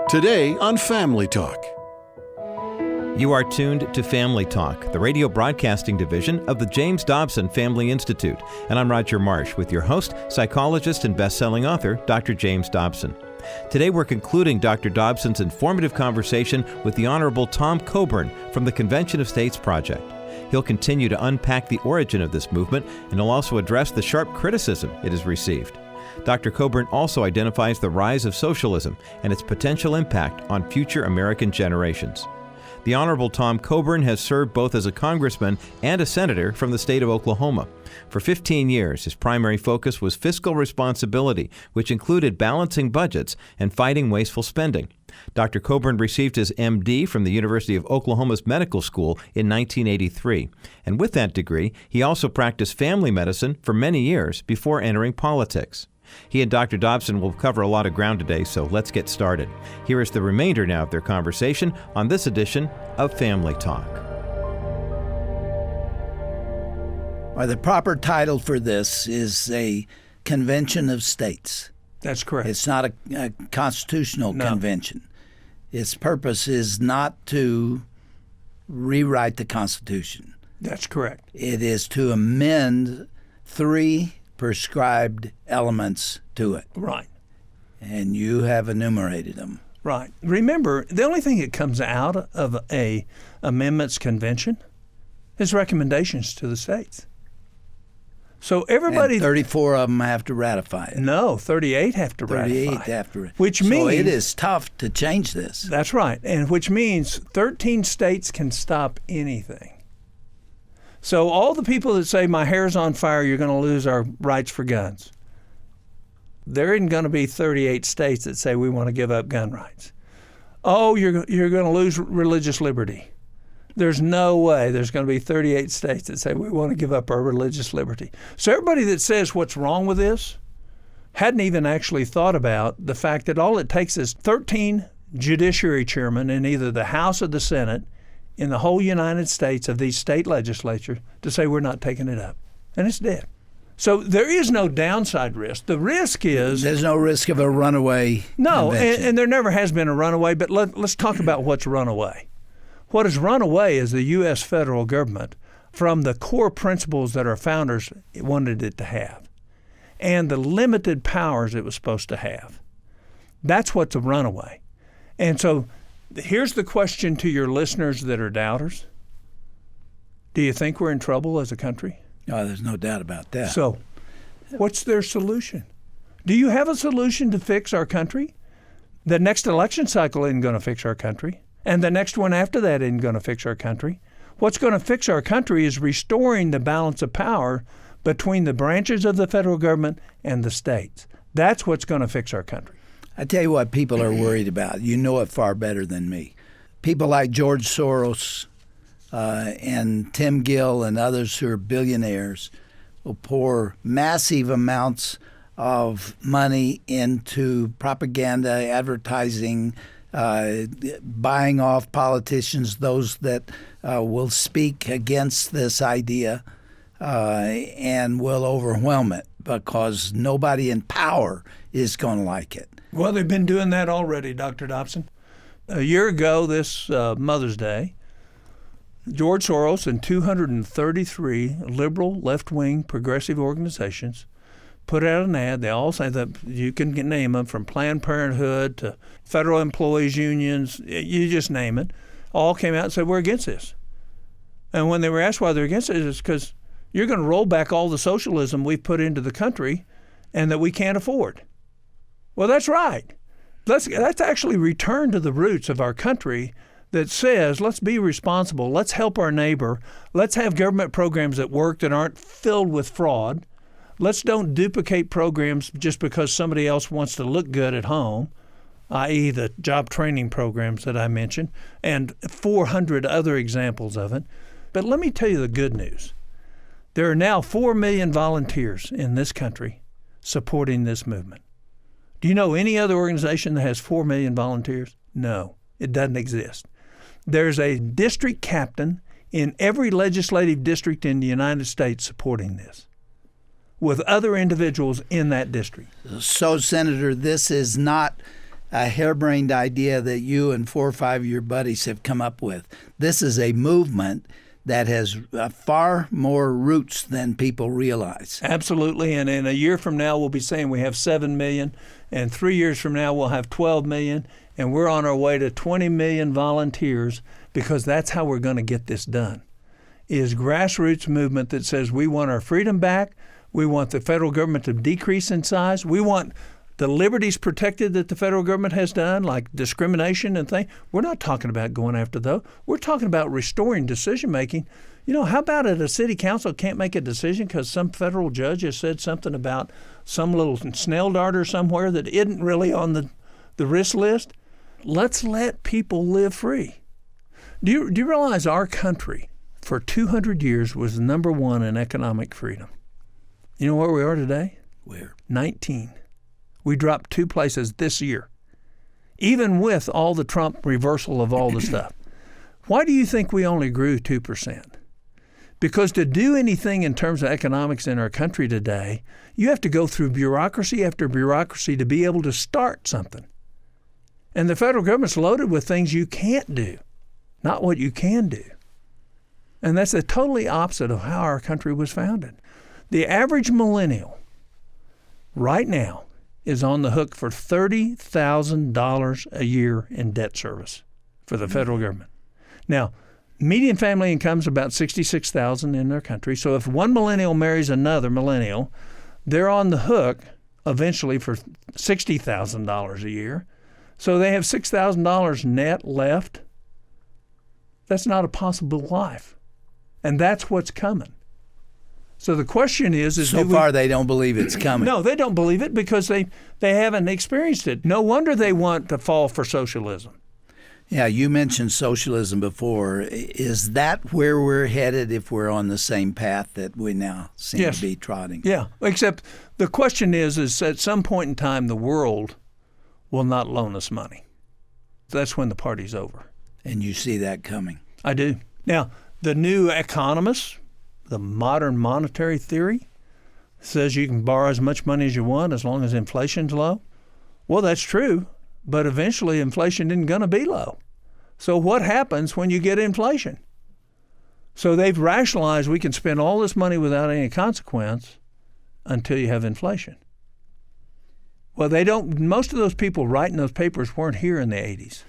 Today on Family Talk. You are tuned to Family Talk, the radio broadcasting division of the James Dobson Family Institute. And I'm Roger Marsh with your host, psychologist and best-selling author, Dr. James Dobson. Today we're concluding Dr. Dobson's informative conversation with the Honorable Tom Coburn from the Convention of States Project. He'll continue to unpack the origin of this movement, and he'll also address the sharp criticism it has received. Dr. Coburn also identifies the rise of socialism and its potential impact on future American generations. The Honorable Tom Coburn has served both as a congressman and a senator from the state of Oklahoma. For 15 years, his primary focus was fiscal responsibility, which included balancing budgets and fighting wasteful spending. Dr. Coburn received his MD from the University of Oklahoma's Medical School in 1983. And with that degree, he also practiced family medicine for many years before entering politics. He and Dr. Dobson will cover a lot of ground today, so let's get started. Here is the remainder now of their conversation on this edition of Family Talk. Well, the proper title for this is a Convention of States. That's correct. It's not a constitutional convention. Its purpose is not to rewrite the Constitution. That's correct. It is to amend three prescribed elements to it. Right. And you have enumerated them. Right. Remember, the only thing that comes out of a amendments convention is recommendations to the states. So everybody... And 34 of them have to ratify it. No, 38 have to ratify it. 38 have to ratify it. Which means... So it is tough to change this. That's right. And which means 13 states can stop anything. So all the people that say, my hair's on fire, you're going to lose our rights for guns. There isn't going to be 38 states that say we want to give up gun rights. Oh, you're going to lose religious liberty. There's no way there's going to be 38 states that say we want to give up our religious liberty. So everybody that says what's wrong with this hadn't even actually thought about the fact that all it takes is 13 judiciary chairmen in either the House or the Senate in the whole United States of these state legislatures to say we're not taking it up. And it's dead. So there is no downside risk. The risk is... There's no risk of a runaway convention. And there never has been a runaway, but let's talk about what's run away. What has run away is the U.S. federal government from the core principles that our founders wanted it to have and the limited powers it was supposed to have. That's what's a runaway. And so here's the question to your listeners that are doubters. Do you think we're in trouble as a country? Oh, there's no doubt about that. So what's their solution? Do you have a solution to fix our country? The next election cycle isn't going to fix our country. And the next one after that isn't going to fix our country. What's going to fix our country is restoring the balance of power between the branches of the federal government and the states. That's what's going to fix our country. I tell you what people are worried about. You know it far better than me. People like George Soros and Tim Gill and others who are billionaires will pour massive amounts of money into propaganda, advertising, buying off politicians, those that will speak against this idea and will overwhelm it because nobody in power is going to like it. Well, they've been doing that already, Dr. Dobson. A year ago, this Mother's Day, George Soros and 233 liberal, left-wing, progressive organizations put out an ad. They all say that you can name them, from Planned Parenthood to federal employees unions, you just name it, all came out and said, we're against this. And when they were asked why they're against it, it's because you're going to roll back all the socialism we've put into the country and that we can't afford. Well, that's right. Let's actually return to the roots of our country that says, let's be responsible, let's help our neighbor, let's have government programs that work that aren't filled with fraud. Let's don't duplicate programs just because somebody else wants to look good at home, i.e. the job training programs that I mentioned, and 400 other examples of it. But let me tell you the good news. There are now 4 million volunteers in this country supporting this movement. Do you know any other organization that has 4 million volunteers? No, it doesn't exist. There's a district captain in every legislative district in the United States supporting this, with other individuals in that district. So, Senator, this is not a harebrained idea that you and 4 or 5 of your buddies have come up with. This is a movement that has far more roots than people realize. Absolutely, and in a year from now, we'll be saying we have 7 million, and 3 years from now, we'll have 12 million, and we're on our way to 20 million volunteers, because that's how we're going to get this done, is grassroots movement that says we want our freedom back, we want the federal government to decrease in size, we want the liberties protected that the federal government has done, like discrimination and things. We're not talking about going after those. We're talking about restoring decision-making. You know, how about it, a city council can't make a decision because some federal judge has said something about some little snail darter somewhere that isn't really on the risk list? Let's let people live free. Do you realize our country for 200 years was number one in economic freedom? You know where we are today? Where? 19. We dropped 2 places this year, even with all the Trump reversal of all the stuff. Why do you think we only grew 2%? Because to do anything in terms of economics in our country today, you have to go through bureaucracy after bureaucracy to be able to start something. And the federal government's loaded with things you can't do, not what you can do. And that's the totally opposite of how our country was founded. The average millennial right now is on the hook for $30,000 a year in debt service for the federal government. Now, median family income is about $66,000 in their country. So if one millennial marries another millennial, they're on the hook eventually for $60,000 a year. So they have $6,000 net left. That's not a possible life. And that's what's coming. So the question is so far they don't believe it's coming. No, they don't believe it because they haven't experienced it. No wonder they want to fall for socialism. Yeah, you mentioned socialism before. Is that where we're headed if we're on the same path that we now seem to be trotting? Yeah, except the question is at some point in time the world will not loan us money. That's when the party's over. And you see that coming? I do. Now, the new economists, the modern monetary theory, says you can borrow as much money as you want as long as inflation's low. Well, that's true, but eventually inflation isn't going to be low. So what happens when you get inflation? So they've rationalized we can spend all this money without any consequence until you have inflation. Well, they don't. Most of those people writing those papers weren't here in the 80s.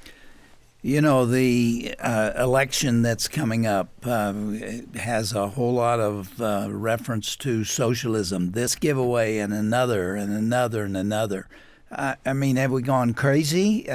You know, the election that's coming up has a whole lot of reference to socialism, this giveaway and another and another and another. I mean, have we gone crazy?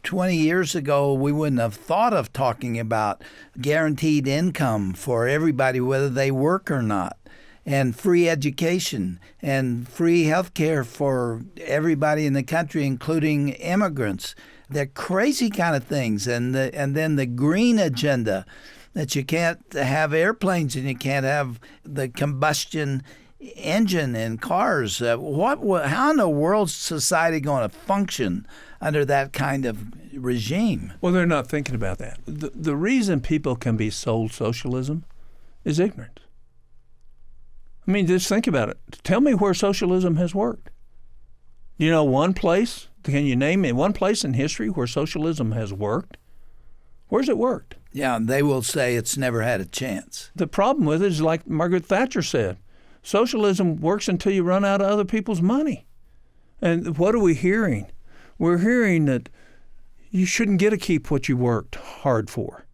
20 years ago, we wouldn't have thought of talking about guaranteed income for everybody, whether they work or not, and free education and free health care for everybody in the country, including immigrants. They're crazy kind of things. And then the green agenda, that you can't have airplanes and you can't have the combustion engine in cars. How in the world is society going to function under that kind of regime? Well, they're not thinking about that. The reason people can be sold socialism is ignorance. I mean, just think about it. Tell me where socialism has worked. You know, one place, can you name me one place in history where socialism has worked? Where's it worked? Yeah, they will say it's never had a chance. The problem with it is like Margaret Thatcher said, socialism works until you run out of other people's money. And what are we hearing? We're hearing that you shouldn't get to keep what you worked hard for.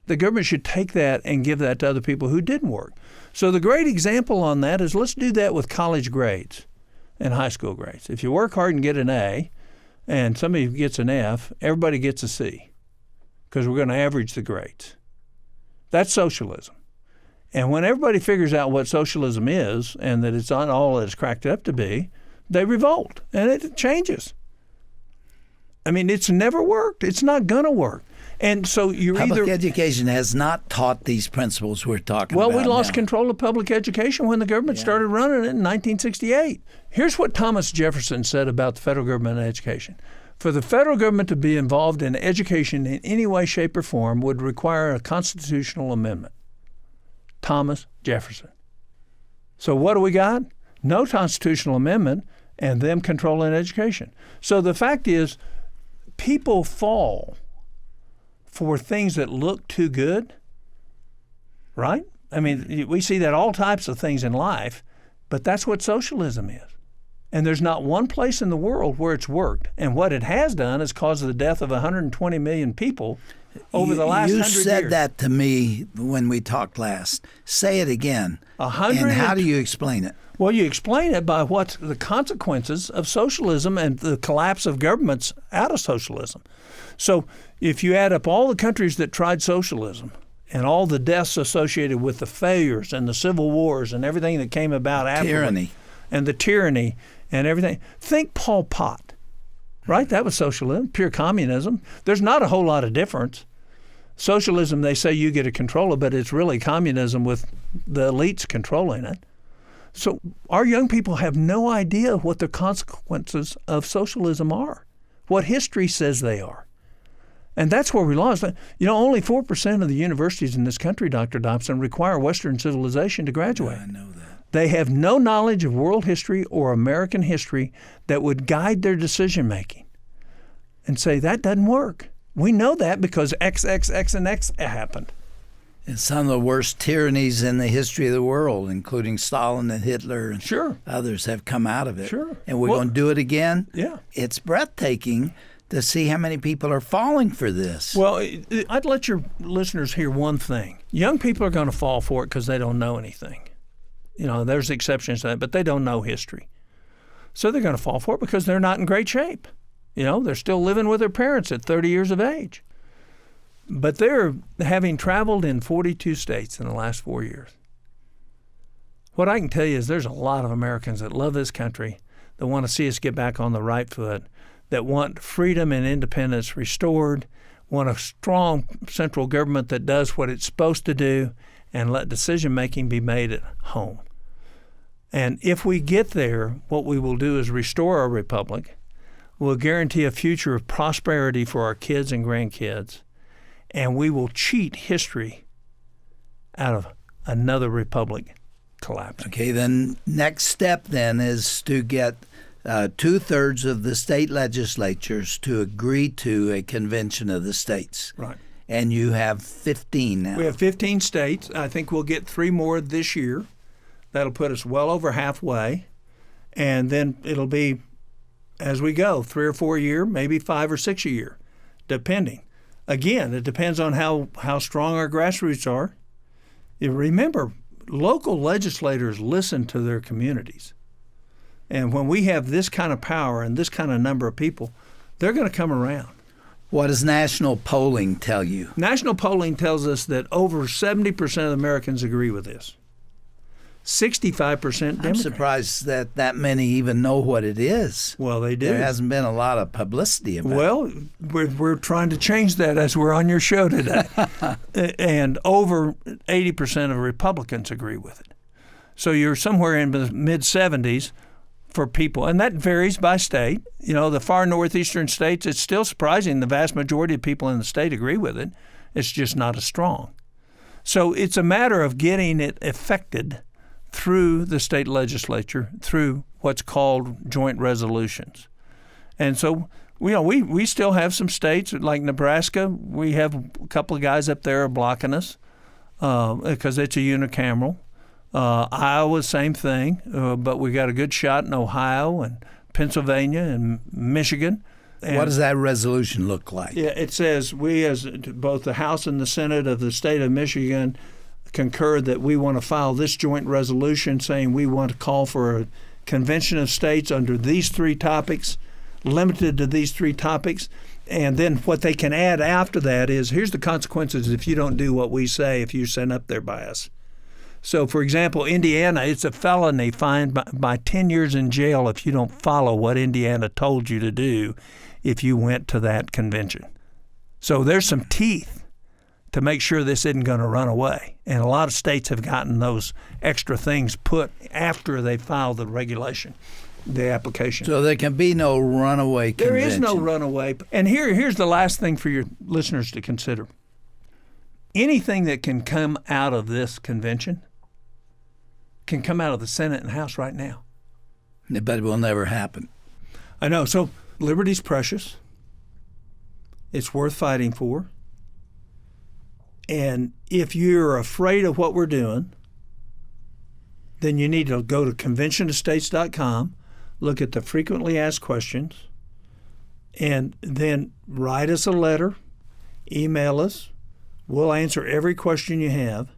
The government should take that and give that to other people who didn't work. So the great example on that is let's do that with college grades and high school grades. If you work hard and get an A and somebody gets an F, everybody gets a C because we're going to average the grades. That's socialism. And when everybody figures out what socialism is and that it's not all that it's cracked up to be, they revolt and it changes. I mean, it's never worked. It's not going to work. And so public education has not taught these principles we're talking about. Well, we lost control of public education when the government started running it in 1968. Here's what Thomas Jefferson said about the federal government and education. For the federal government to be involved in education in any way, shape, or form would require a constitutional amendment. Thomas Jefferson. So what do we got? No constitutional amendment, and them controlling education. So the fact is, people fall for things that look too good, right? I mean, we see that all types of things in life, but that's what socialism is. And there's not one place in the world where it's worked. And what it has done is caused the death of 120 million people over the last 100 years. You said that to me when we talked last. Say it again. And how do you explain it? Well, you explain it by what the consequences of socialism and the collapse of governments out of socialism. So if you add up all the countries that tried socialism and all the deaths associated with the failures and the civil wars and everything that came about after tyranny and the tyranny and everything, think Pol Pot, right? That was socialism, pure communism. There's not a whole lot of difference. Socialism, they say you get to control it, but it's really communism with the elites controlling it. So our young people have no idea what the consequences of socialism are, what history says they are. And that's where we lost. You know, only 4% of the universities in this country, Dr. Dobson, require Western civilization to graduate. Yeah, I know that. They have no knowledge of world history or American history that would guide their decision-making and say, that doesn't work. We know that because X, and X happened. And some of the worst tyrannies in the history of the world, including Stalin and Hitler and others, have come out of it. Sure. And we're going to do it again? Yeah. It's breathtaking to see how many people are falling for this. Well, I'd let your listeners hear one thing. Young people are going to fall for it because they don't know anything. You know, there's exceptions to that, but they don't know history. So they're going to fall for it because they're not in great shape. You know, they're still living with their parents at 30 years of age. But they're having traveled in 42 states in the last 4 years. What I can tell you is there's a lot of Americans that love this country, that want to see us get back on the right foot, that want freedom and independence restored, want a strong central government that does what it's supposed to do, and let decision-making be made at home. And if we get there, what we will do is restore our republic. We'll guarantee a future of prosperity for our kids and grandkids. And we will cheat history out of another republic collapsing. Okay, then next step then is to get 2/3 of the state legislatures to agree to a convention of the states. Right. And you have 15 now. We have 15 states. I think we'll get 3 more this year. That'll put us well over halfway. And then it'll be, as we go, 3 or 4 a year, maybe 5 or 6 a year, depending. Again, it depends on how strong our grassroots are. You remember, local legislators listen to their communities. And when we have this kind of power and this kind of number of people, they're going to come around. What does national polling tell you? National polling tells us that over 70% of Americans agree with this. 65% Democrat. I'm surprised that many even know what it is. Well, they do. There hasn't been a lot of publicity about it. Well, we're trying to change that as we're on your show today. And over 80% of Republicans agree with it. So you're somewhere in the mid-70s for people, and that varies by state. You know, the far northeastern states, it's still surprising the vast majority of people in the state agree with it. It's just not as strong. So it's a matter of getting it effected through the state legislature, through what's called joint resolutions. And so, you know, we still have some states like Nebraska. We have a couple of guys up there blocking us because it's a unicameral. Iowa, same thing, but we got a good shot in Ohio and Pennsylvania and Michigan. And what does that resolution look like? Yeah, it says we, as both the House and the Senate of the state of Michigan, concur that we want to file this joint resolution saying we want to call for a convention of states under these 3 topics, limited to these 3 topics. And then what they can add after that is, here's the consequences if you don't do what we say, if you're sent up there by us. So, for example, Indiana, it's a felony fined by 10 years in jail if you don't follow what Indiana told you to do if you went to that convention. So there's some teeth to make sure this isn't going to run away. And a lot of states have gotten those extra things put after they file the regulation, the application. So there can be no runaway convention. There is no runaway. And here's the last thing for your listeners to consider. Anything that can come out of this convention can come out of the Senate and House right now. But it will never happen. I know. So liberty's precious. It's worth fighting for. And if you're afraid of what we're doing, then you need to go to conventionofstates.com, look at the frequently asked questions, and then write us a letter, email us. We'll answer every question you have.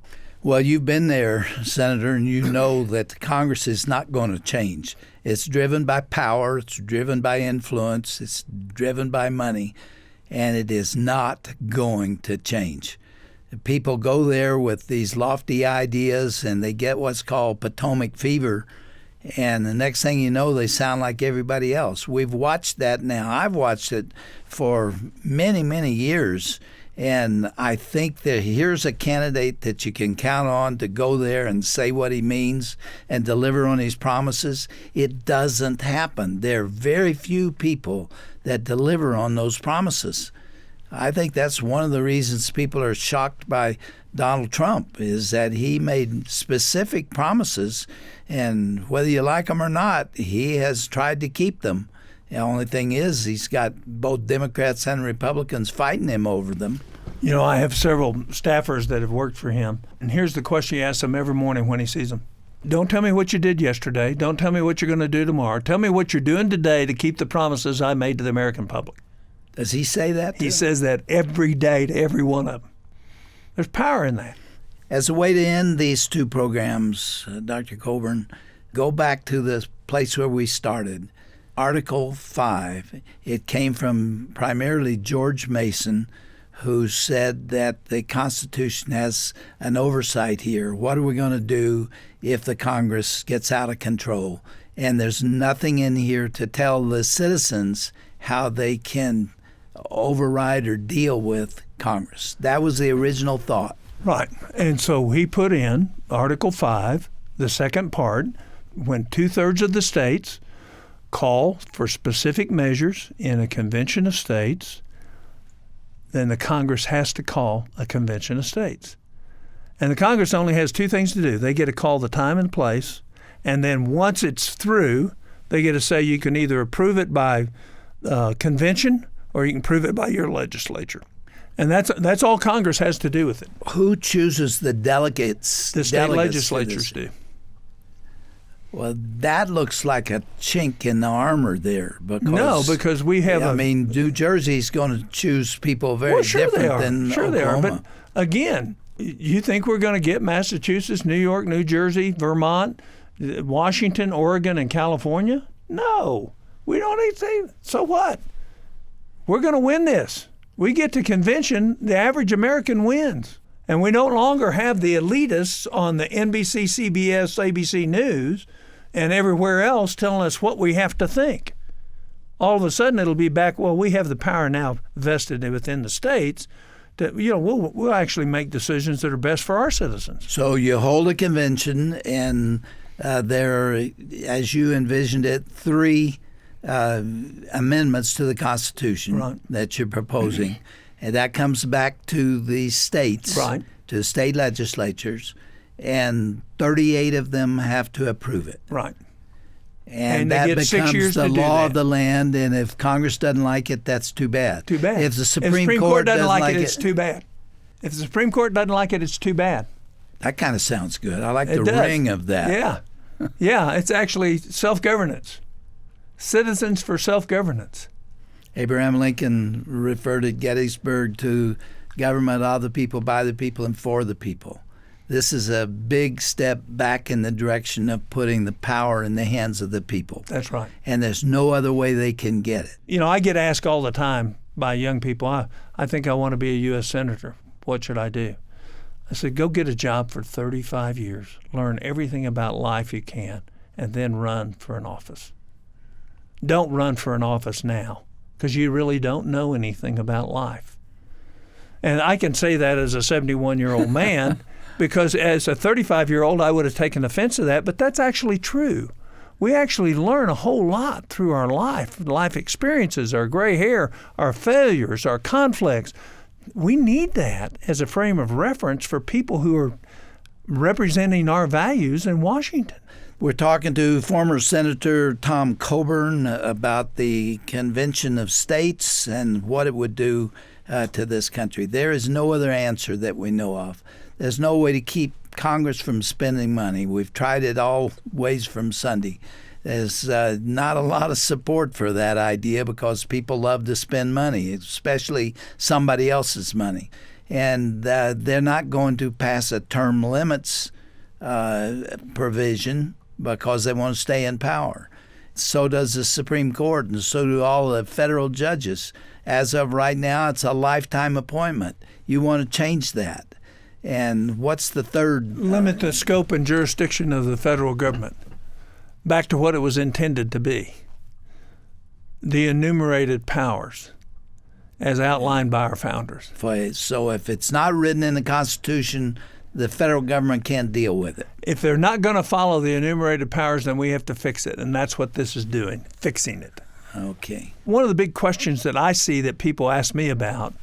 Well, you've been there, Senator, and you know that the Congress is not going to change. It's driven by power, it's driven by influence, it's driven by money, and it is not going to change. People go there with these lofty ideas, and they get what's called Potomac fever, and the next thing you know, they sound like everybody else. We've watched that now. I've watched it for many, many years, and I think that here's a candidate that you can count on to go there and say what he means and deliver on his promises. It doesn't happen. There are very few people that deliver on those promises. I think that's one of the reasons people are shocked by Donald Trump, is that he made specific promises, and whether you like them or not, he has tried to keep them. The only thing is he's got both Democrats and Republicans fighting him over them. You know, I have several staffers that have worked for him, and here's the question he asks them every morning when he sees them. Don't tell me what you did yesterday. Don't tell me what you're going to do tomorrow. Tell me what you're doing today to keep the promises I made to the American public. Does he say that? He says that every day to every one of them. There's power in that. As a way to end these two programs, Dr. Coburn, go back to the place where we started. Article 5, it came from primarily George Mason, who said that the Constitution has an oversight here. What are we going to do if the Congress gets out of control? And there's nothing in here to tell the citizens how they can override or deal with Congress. That was the original thought. Right. And so he put in Article 5, the second part, when 2/3 of the states call for specific measures in a convention of states, then the Congress has to call a convention of states. And the Congress only has two things to do. They get to call the time and place, and then once it's through, they get to say you can either approve it by convention or you can approve it by your legislature. And that's all Congress has to do with it. Who chooses the delegates? The state legislatures do. Well, that looks like a chink in the armor there. Because we have New Jersey's going to choose people very different than Oklahoma. They are. But again, you think we're going to get Massachusetts, New York, New Jersey, Vermont, Washington, Oregon, and California? No. We don't need to say, so what? We're going to win this. We get to convention, the average American wins. And we no longer have the elitists on the NBC, CBS, ABC News, and everywhere else telling us what we have to think. All of a sudden it'll be back, well, we have the power now vested within the states that, we'll actually make decisions that are best for our citizens. So you hold a convention, and there are, as you envisioned it, 3 amendments to the Constitution that you're proposing. And that comes back to the states, to the state legislatures, and 38 of them have to approve it. Right. And that becomes the law of the land, and if Congress doesn't like it, that's too bad. Too bad. If the Supreme Court doesn't like it, it's too bad. If the Supreme Court doesn't like it, it's too bad. That kind of sounds good. I like the ring of that. Yeah. Yeah, it's actually self-governance. Citizens for self-governance. Abraham Lincoln referred at Gettysburg to government of the people, by the people, and for the people. This is a big step back in the direction of putting the power in the hands of the people. That's right. And there's no other way they can get it. I get asked all the time by young people, I think I want to be a U.S. Senator. What should I do? I said, go get a job for 35 years, learn everything about life you can, and then run for an office. Don't run for an office now, because you really don't know anything about life. And I can say that as a 71-year-old man, because as a 35-year-old, I would have taken offense to that, but that's actually true. We actually learn a whole lot through our life experiences, our gray hair, our failures, our conflicts. We need that as a frame of reference for people who are representing our values in Washington. We're talking to former Senator Tom Coburn about the Convention of States and what it would do to this country. There is no other answer that we know of. There's no way to keep Congress from spending money. We've tried it all ways from Sunday. There's not a lot of support for that idea because people love to spend money, especially somebody else's money. And they're not going to pass a term limits provision because they want to stay in power. So does the Supreme Court, and so do all the federal judges. As of right now, it's a lifetime appointment. You want to change that. And what's the third? Limit the scope and jurisdiction of the federal government back to what it was intended to be. The enumerated powers as outlined by our founders. So if it's not written in the Constitution, the federal government can't deal with it. If they're not going to follow the enumerated powers, then we have to fix it, and that's what this is doing, fixing it. Okay. One of the big questions that I see that people ask me about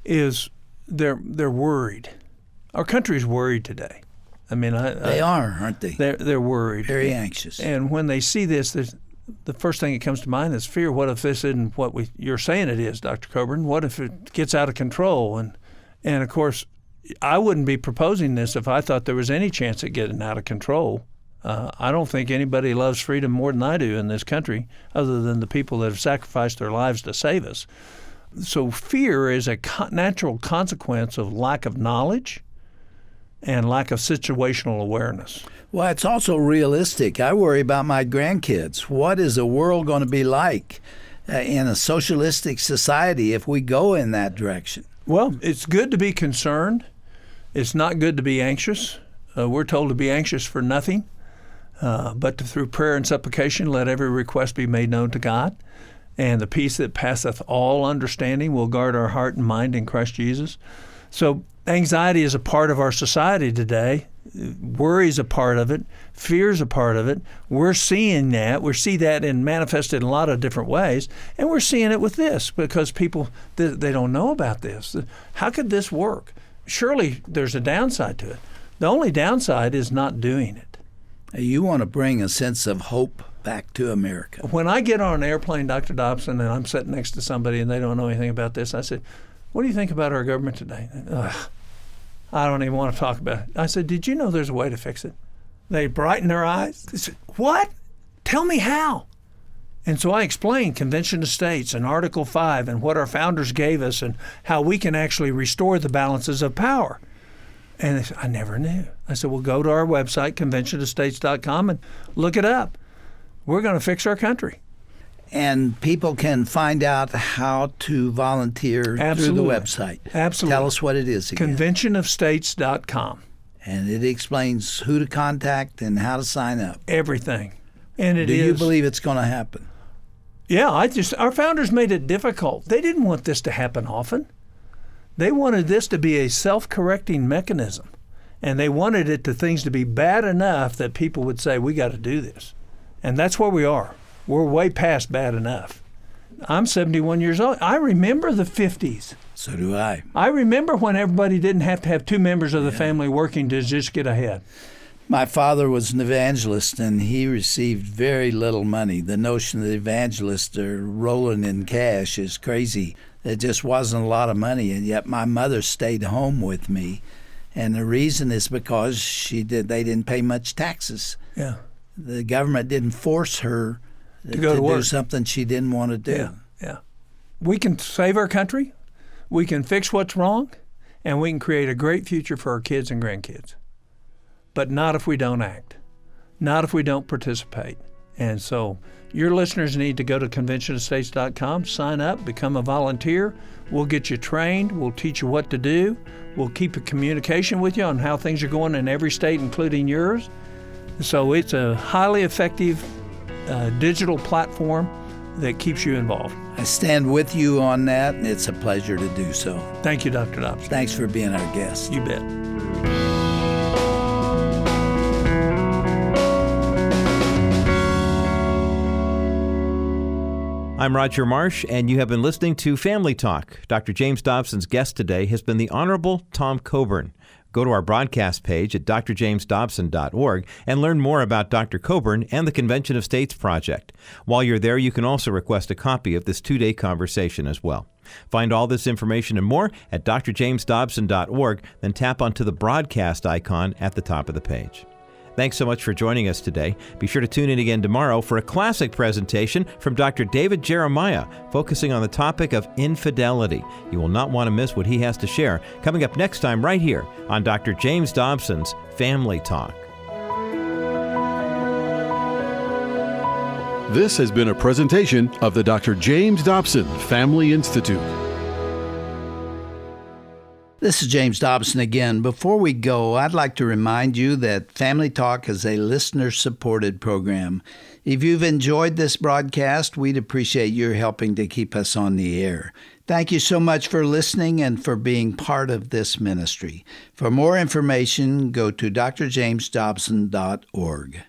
is they're worried. Our country's worried today. I mean, they are, aren't they? They're worried. Very anxious. And when they see this, the first thing that comes to mind is fear. What if this isn't what you're saying it is, Dr. Coburn? What if it gets out of control? And of course, I wouldn't be proposing this if I thought there was any chance of getting out of control. I don't think anybody loves freedom more than I do in this country, other than the people that have sacrificed their lives to save us. So fear is a natural consequence of lack of knowledge and lack of situational awareness. Well, it's also realistic. I worry about my grandkids. What is the world going to be like in a socialistic society if we go in that direction? Well, it's good to be concerned. It's not good to be anxious. We're told to be anxious for nothing, but through prayer and supplication, let every request be made known to God. And the peace that passeth all understanding will guard our heart and mind in Christ Jesus. So anxiety is a part of our society today. Worry is a part of it. Fear is a part of it. We're seeing that. We see that manifested in a lot of different ways. And we're seeing it with this because people, they don't know about this. How could this work? Surely there's a downside to it. The only downside is not doing it. You want to bring a sense of hope back to America. When I get on an airplane, Dr. Dobson, and I'm sitting next to somebody and they don't know anything about this, I said, what do you think about our government today? I don't even want to talk about it. I said, did you know there's a way to fix it? They brighten their eyes. They said, what? Tell me how. And so I explained Convention of States and Article 5 and what our founders gave us and how we can actually restore the balances of power. And they said, I never knew. I said, well, go to our website, conventionofstates.com, and look it up. We're going to fix our country. And people can find out how to volunteer through the website. Absolutely. Tell us what it is again. Conventionofstates.com. And it explains who to contact and how to sign up. Everything. And Do you believe it's going to happen? Yeah, our founders made it difficult. They didn't want this to happen often. They wanted this to be a self-correcting mechanism. And they wanted things to be bad enough that people would say, we got to do this. And that's where we are. We're way past bad enough. I'm 71 years old. I remember the 50s. So do I. I remember when everybody didn't have to have two members of the family working to just get ahead. My father was an evangelist, and he received very little money. The notion that evangelists are rolling in cash is crazy. There just wasn't a lot of money, and yet my mother stayed home with me. And the reason is because they didn't pay much taxes. Yeah. The government didn't force her to do something she didn't want to do. Yeah. We can save our country, we can fix what's wrong, and we can create a great future for our kids and grandkids. But not if we don't act, not if we don't participate. And so your listeners need to go to conventionofstates.com, sign up, become a volunteer. We'll get you trained. We'll teach you what to do. We'll keep a communication with you on how things are going in every state, including yours. So it's a highly effective digital platform that keeps you involved. I stand with you on that, and it's a pleasure to do so. Thank you, Dr. Dobson. Thanks for being our guest. You bet. I'm Roger Marsh, and you have been listening to Family Talk. Dr. James Dobson's guest today has been the Honorable Tom Coburn. Go to our broadcast page at drjamesdobson.org and learn more about Dr. Coburn and the Convention of States Project. While you're there, you can also request a copy of this 2-day conversation as well. Find all this information and more at drjamesdobson.org, then tap onto the broadcast icon at the top of the page. Thanks so much for joining us today. Be sure to tune in again tomorrow for a classic presentation from Dr. David Jeremiah, focusing on the topic of infidelity. You will not want to miss what he has to share, coming up next time right here on Dr. James Dobson's Family Talk. This has been a presentation of the Dr. James Dobson Family Institute. This is James Dobson again. Before we go, I'd like to remind you that Family Talk is a listener-supported program. If you've enjoyed this broadcast, we'd appreciate your helping to keep us on the air. Thank you so much for listening and for being part of this ministry. For more information, go to drjamesdobson.org.